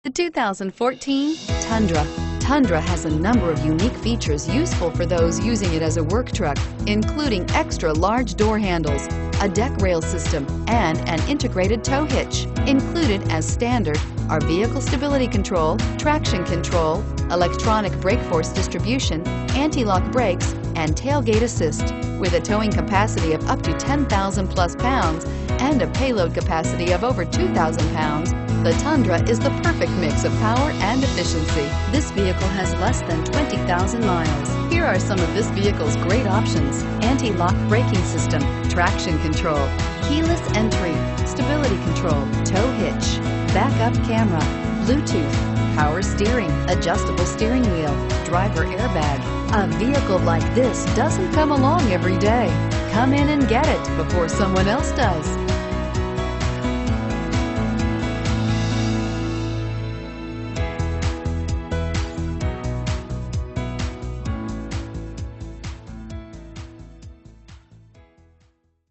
The 2014 Tundra. Tundra has a number of unique features useful for those using it as a work truck, including extra large door handles, a deck rail system, and an integrated tow hitch. Included as standard are vehicle stability control, traction control, electronic brake force distribution, anti-lock brakes, and tailgate assist. With a towing capacity of up to 10,000 plus pounds and a payload capacity of over 2,000 pounds, the Tundra is the perfect mix of power and efficiency. This vehicle has less than 20,000 miles. Here are some of this vehicle's great options: anti-lock braking system, traction control, keyless entry, stability control, tow hitch, backup camera, Bluetooth, power steering, adjustable steering wheel, driver airbag. A vehicle like this doesn't come along every day. Come in and get it before someone else does.